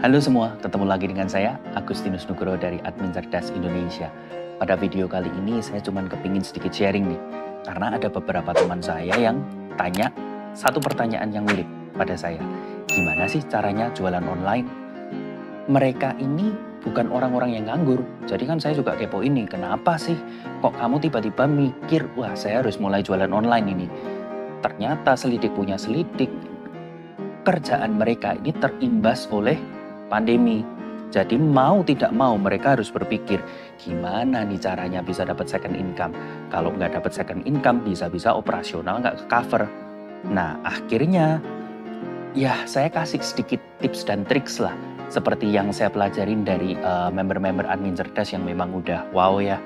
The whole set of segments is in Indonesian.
Halo semua, ketemu lagi dengan saya, Agustinus Nugroho dari Admin Cerdas Indonesia. Pada video kali ini saya cuma kepingin sedikit sharing nih, karena ada beberapa teman saya yang tanya satu pertanyaan yang mirip pada saya. Gimana sih caranya jualan online? Mereka ini bukan orang-orang yang nganggur, jadi kan saya juga kepo ini, kenapa sih kok kamu tiba-tiba mikir, wah saya harus mulai jualan online ini? Ternyata selidik punya selidik, kerjaan mereka ini terimbas oleh pandemi. Jadi mau tidak mau mereka harus berpikir gimana nih caranya bisa dapat second income. Kalau nggak dapat second income bisa-bisa operasional nggak ke cover. Nah akhirnya ya saya kasih sedikit tips dan triks lah. Seperti yang saya pelajarin dari member-member admin cerdas yang memang udah wow ya.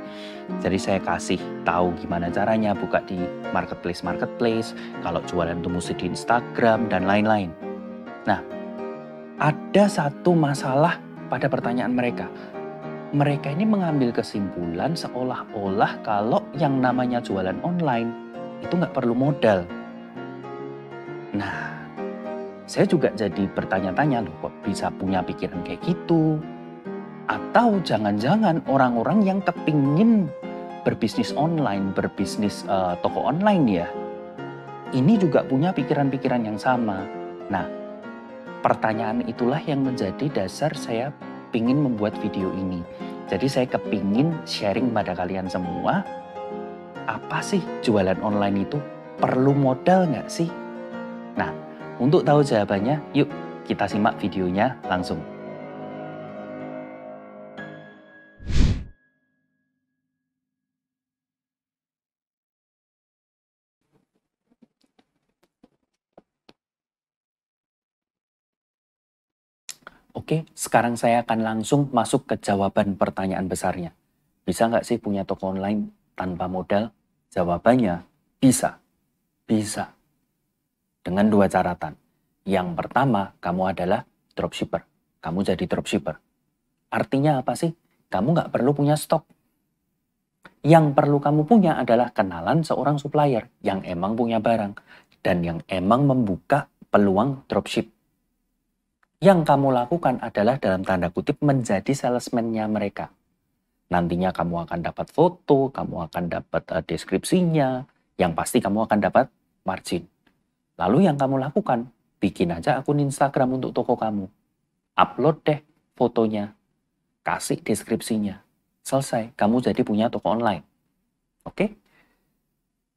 Jadi saya kasih tahu gimana caranya buka di marketplace, kalau jualan itu mesti di Instagram dan lain-lain. Nah, ada satu masalah pada pertanyaan mereka. Mereka ini mengambil kesimpulan seolah-olah kalau yang namanya jualan online itu nggak perlu modal. Nah, saya juga jadi bertanya-tanya loh kok bisa punya pikiran kayak gitu. Atau jangan-jangan orang-orang yang kepingin berbisnis online, berbisnis toko online ya, ini juga punya pikiran-pikiran yang sama. Nah, pertanyaan itulah yang menjadi dasar saya pingin membuat video ini. Jadi saya kepingin sharing pada kalian semua, apa sih jualan online itu? Perlu modal nggak sih? Nah, untuk tahu jawabannya, yuk kita simak videonya langsung. Oke, sekarang saya akan langsung masuk ke jawaban pertanyaan besarnya. Bisa nggak sih punya toko online tanpa modal? Jawabannya bisa. Bisa. Dengan dua catatan. Yang pertama, kamu adalah dropshipper. Kamu jadi dropshipper. Artinya apa sih? Kamu nggak perlu punya stok. Yang perlu kamu punya adalah kenalan seorang supplier yang emang punya barang dan yang emang membuka peluang dropship. Yang kamu lakukan adalah dalam tanda kutip menjadi salesman-nya mereka. Nantinya kamu akan dapat foto, kamu akan dapat deskripsinya, yang pasti kamu akan dapat margin. Lalu yang kamu lakukan, bikin aja akun Instagram untuk toko kamu. Upload deh fotonya, kasih deskripsinya. Selesai, kamu jadi punya toko online. Oke?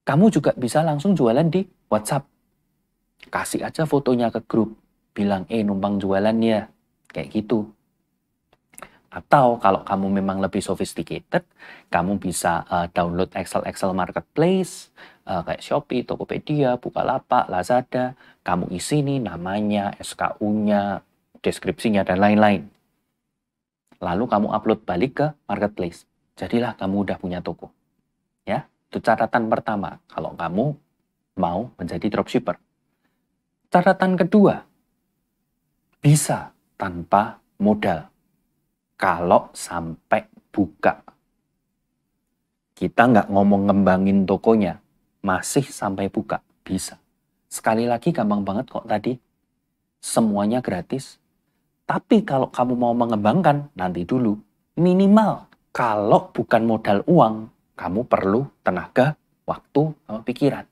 Kamu juga bisa langsung jualan di WhatsApp. Kasih aja fotonya ke grup. Bilang, numpang jualan ya. Kayak gitu. Atau kalau kamu memang lebih sophisticated, kamu bisa download Excel Marketplace, kayak Shopee, Tokopedia, Bukalapak, Lazada. Kamu isi nih namanya, SKU-nya, deskripsinya, dan lain-lain. Lalu kamu upload balik ke Marketplace. Jadilah kamu udah punya toko. Ya, itu catatan pertama kalau kamu mau menjadi dropshipper. Catatan kedua, bisa tanpa modal. Kalau sampai buka. Kita nggak ngomong ngembangin tokonya, masih sampai buka, bisa. Sekali lagi gampang banget kok tadi. Semuanya gratis. Tapi kalau kamu mau mengembangkan, nanti dulu. Minimal, kalau bukan modal uang, kamu perlu tenaga, waktu, sama pikiran.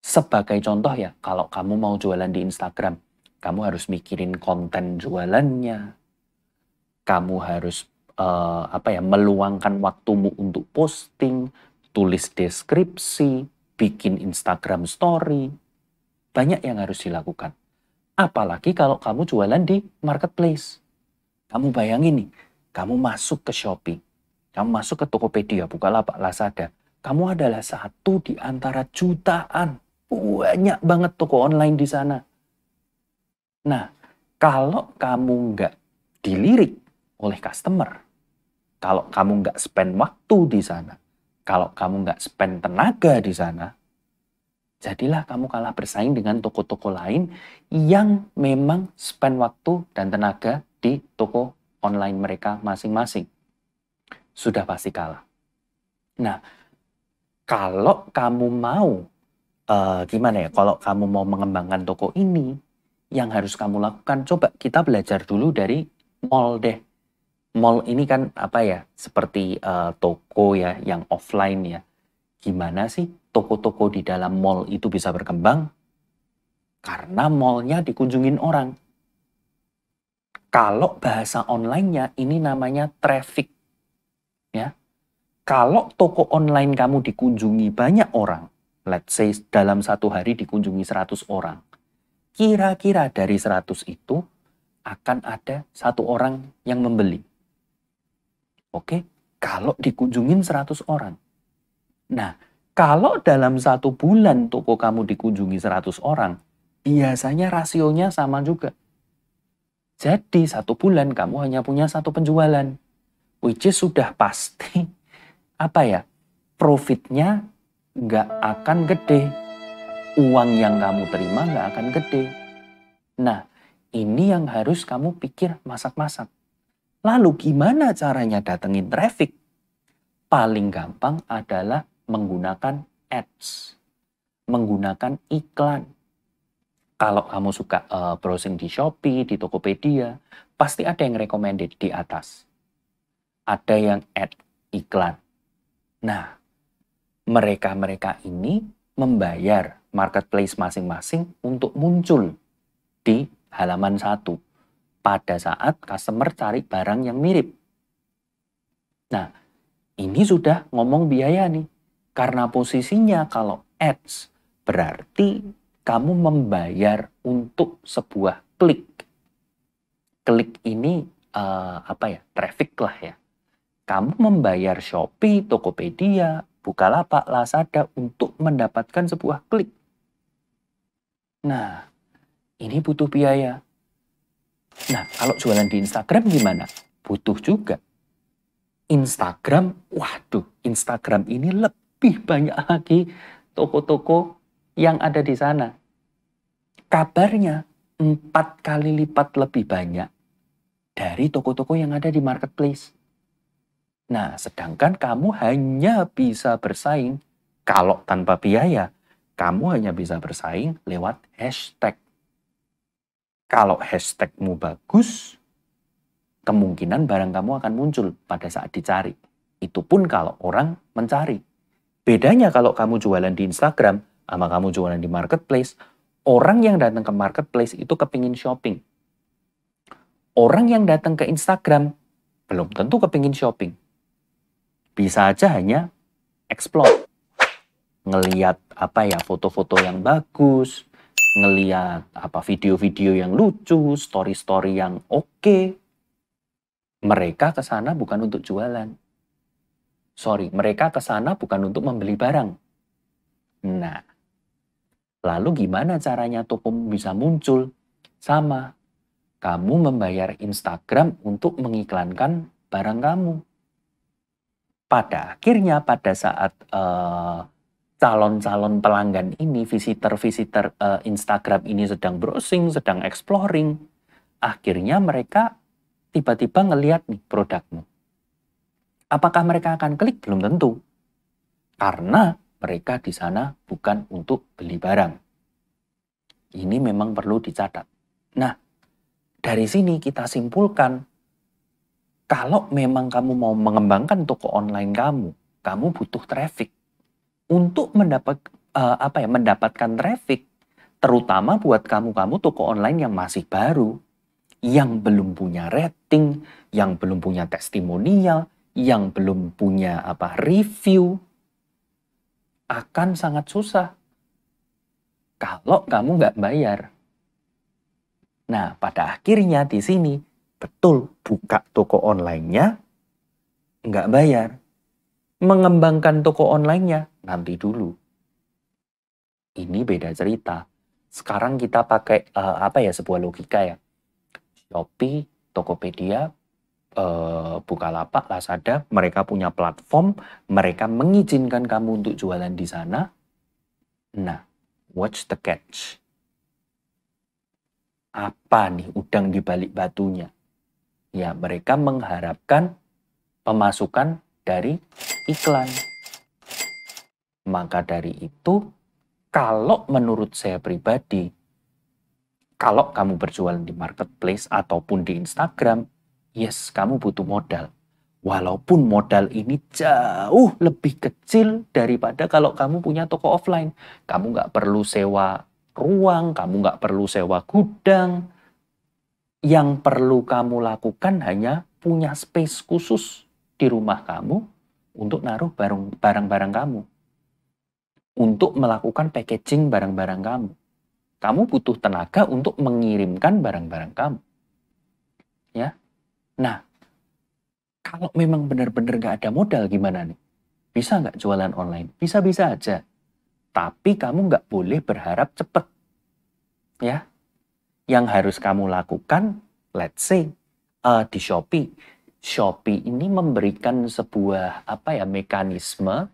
Sebagai contoh ya, kalau kamu mau jualan di Instagram, kamu harus mikirin konten jualannya. Kamu harus meluangkan waktumu untuk posting, tulis deskripsi, bikin Instagram story. Banyak yang harus dilakukan. Apalagi kalau kamu jualan di marketplace. Kamu bayangin nih, kamu masuk ke Shopee, kamu masuk ke Tokopedia, Bukalapak, Lazada. Kamu adalah satu di antara jutaan. Banyak banget toko online di sana. Nah, kalau kamu nggak dilirik oleh customer, kalau kamu nggak spend waktu di sana, kalau kamu nggak spend tenaga di sana, jadilah kamu kalah bersaing dengan toko-toko lain yang memang spend waktu dan tenaga di toko online mereka masing-masing. Sudah pasti kalah. Nah, kalau kamu mau, gimana ya, kalau kamu mau mengembangkan toko ini, yang harus kamu lakukan? Coba kita belajar dulu dari mall deh. Mall ini kan apa ya, seperti toko ya, yang offline ya. Gimana sih toko-toko di dalam mall itu bisa berkembang? Karena mallnya dikunjungin orang. Kalau bahasa online-nya ini namanya traffic. Ya. Kalau toko online kamu dikunjungi banyak orang, let's say dalam satu hari dikunjungi 100 orang, kira-kira dari 100 itu akan ada satu orang yang membeli. Oke, kalau dikunjungin 100 orang. Nah, kalau dalam satu bulan toko kamu dikunjungi 100 orang, biasanya rasionya sama juga. Jadi satu bulan kamu hanya punya satu penjualan, which is sudah pasti apa ya, profitnya nggak akan gede. Uang yang kamu terima nggak akan gede. Nah, ini yang harus kamu pikir masak-masak. Lalu gimana caranya datengin traffic? Paling gampang adalah menggunakan ads. Menggunakan iklan. Kalau kamu suka browsing di Shopee, di Tokopedia, pasti ada yang recommended di atas. Ada yang ad iklan. Nah, mereka-mereka ini membayar marketplace masing-masing untuk muncul di halaman 1 pada saat customer cari barang yang mirip. Nah, ini sudah ngomong biaya nih. Karena posisinya kalau ads berarti kamu membayar untuk sebuah klik. Klik ini traffic lah ya. Kamu membayar Shopee, Tokopedia, Bukalapak, Lazada untuk mendapatkan sebuah klik. Nah, ini butuh biaya. Nah, kalau jualan di Instagram gimana? Butuh juga. Instagram ini lebih banyak lagi toko-toko yang ada di sana. Kabarnya 4 kali lipat lebih banyak dari toko-toko yang ada di marketplace. Nah, sedangkan kamu hanya bisa bersaing, kalau tanpa biaya, kamu hanya bisa bersaing lewat hashtag. Kalau hashtagmu bagus, kemungkinan barang kamu akan muncul pada saat dicari. Itu pun kalau orang mencari. Bedanya kalau kamu jualan di Instagram sama kamu jualan di marketplace, orang yang datang ke marketplace itu kepingin shopping. Orang yang datang ke Instagram belum tentu kepingin shopping. Bisa aja hanya explore. Ngeliat foto-foto yang bagus, ngeliat video-video yang lucu, story-story yang oke. Mereka ke sana bukan untuk jualan. Mereka ke sana bukan untuk membeli barang. Nah, lalu gimana caranya toko bisa muncul? Sama, kamu membayar Instagram untuk mengiklankan barang kamu. Pada akhirnya pada saat calon-calon pelanggan ini, visitor-visitor Instagram ini sedang browsing, sedang exploring, akhirnya mereka tiba-tiba ngelihat nih produkmu. Apakah mereka akan klik? Belum tentu. Karena mereka di sana bukan untuk beli barang. Ini memang perlu dicatat. Nah, dari sini kita simpulkan, kalau memang kamu mau mengembangkan toko online kamu butuh traffic. Untuk mendapatkan traffic, terutama buat kamu toko online yang masih baru, yang belum punya rating, yang belum punya testimonial, yang belum punya review, akan sangat susah kalau kamu nggak bayar. Nah, pada akhirnya di sini betul buka toko online-nya nggak bayar. Mengembangkan toko online-nya nanti dulu. Ini beda cerita. Sekarang kita pakai sebuah logika ya. Shopee, Tokopedia, Bukalapak, Lazada, mereka punya platform, mereka mengizinkan kamu untuk jualan di sana. Nah, what's the catch? Apa nih udang di balik batunya? Ya, mereka mengharapkan pemasukan dari iklan. Maka dari itu, kalau menurut saya pribadi, Kalau kamu berjualan di marketplace ataupun di Instagram, yes, kamu butuh modal. Walaupun modal ini jauh lebih kecil daripada kalau kamu punya toko offline. Kamu nggak perlu sewa ruang, kamu nggak perlu sewa gudang. Yang perlu kamu lakukan hanya punya space khusus di rumah kamu untuk naruh barang-barang kamu. Untuk melakukan packaging barang-barang kamu. Kamu butuh tenaga untuk mengirimkan barang-barang kamu. Ya. Nah, kalau memang benar-benar nggak ada modal gimana nih? Bisa nggak jualan online? Bisa-bisa aja. Tapi kamu nggak boleh berharap cepat. Ya. Yang harus kamu lakukan, let's say, di Shopee. Shopee ini memberikan sebuah mekanisme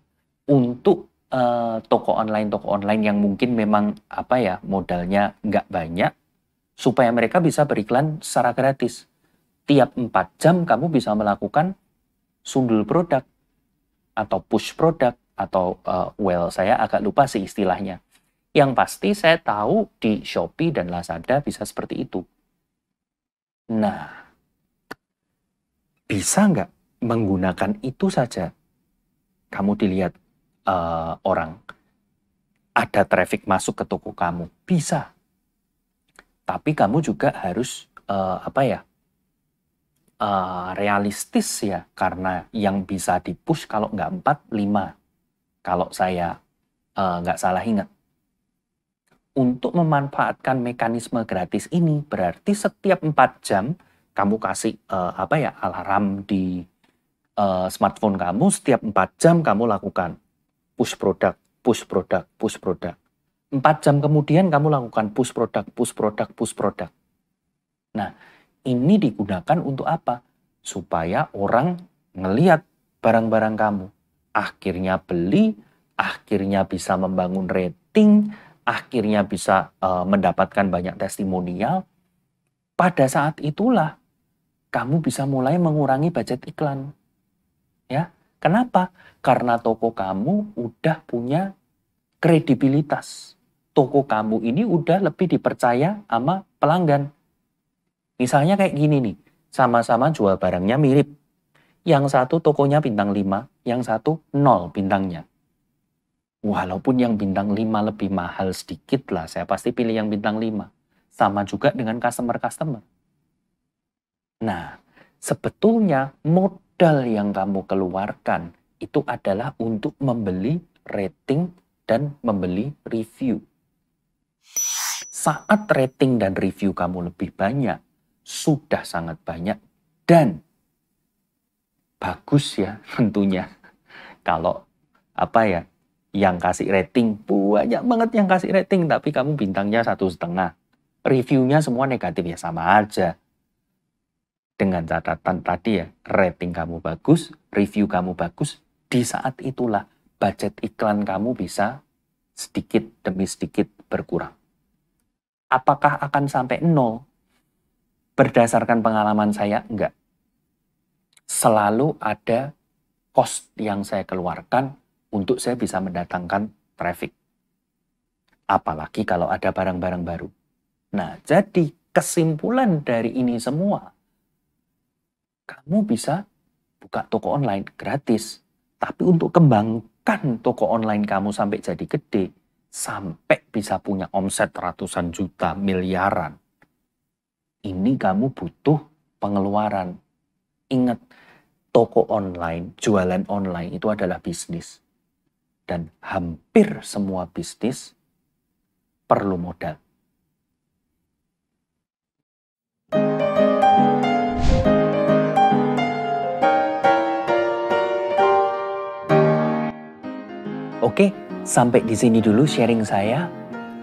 untuk toko online yang mungkin memang modalnya nggak banyak, supaya mereka bisa beriklan secara gratis. Tiap 4 jam kamu bisa melakukan sundul produk atau push produk atau saya agak lupa sih istilahnya. Yang pasti saya tahu di Shopee dan Lazada bisa seperti itu. Nah, bisa nggak menggunakan itu saja? Kamu dilihat orang, ada traffic masuk ke toko kamu, bisa. Tapi kamu juga harus realistis ya, karena yang bisa dipush kalau nggak 4, 5. Kalau saya nggak salah ingat. Untuk memanfaatkan mekanisme gratis ini, berarti setiap 4 jam kamu kasih alarm di smartphone kamu, setiap 4 jam kamu lakukan push produk, push produk, push produk. 4 jam kemudian kamu lakukan push produk, push produk, push produk. Nah, ini digunakan untuk apa? Supaya orang ngelihat barang-barang kamu. Akhirnya beli, akhirnya bisa membangun rating, akhirnya bisa mendapatkan banyak testimonial. Pada saat itulah kamu bisa mulai mengurangi budget iklan. Ya, kenapa? Karena toko kamu udah punya kredibilitas. Toko kamu ini udah lebih dipercaya sama pelanggan. Misalnya kayak gini nih, sama-sama jual barangnya mirip. Yang satu tokonya bintang 5, yang satu 0 bintangnya. Walaupun yang bintang 5 lebih mahal sedikit lah, saya pasti pilih yang bintang 5. Sama juga dengan customer-customer. Nah, sebetulnya modal yang kamu keluarkan itu adalah untuk membeli rating dan membeli review. Saat rating dan review kamu lebih banyak, sudah sangat banyak, dan bagus ya tentunya. Kalau yang kasih rating, banyak banget yang kasih rating, tapi kamu bintangnya 1,5. Reviewnya semua negatif, ya sama aja. Dengan catatan tadi ya, rating kamu bagus, review kamu bagus, di saat itulah budget iklan kamu bisa sedikit demi sedikit berkurang. Apakah akan sampai 0? Berdasarkan pengalaman saya, enggak. Selalu ada cost yang saya keluarkan untuk saya bisa mendatangkan traffic. Apalagi kalau ada barang-barang baru. Nah, jadi kesimpulan dari ini semua, kamu bisa buka toko online gratis. Tapi untuk kembangkan toko online kamu sampai jadi gede, sampai bisa punya omset ratusan juta, miliaran, ini kamu butuh pengeluaran. Ingat, toko online, jualan online itu adalah bisnis. Dan hampir semua bisnis perlu modal. Oke, sampai di sini dulu sharing saya.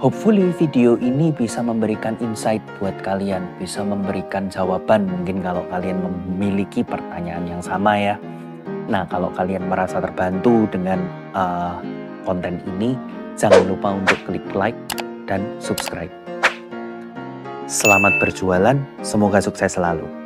Hopefully video ini bisa memberikan insight buat kalian, bisa memberikan jawaban mungkin kalau kalian memiliki pertanyaan yang sama ya. Nah, kalau kalian merasa terbantu dengan konten ini, jangan lupa untuk klik like dan subscribe. Selamat berjualan, semoga sukses selalu.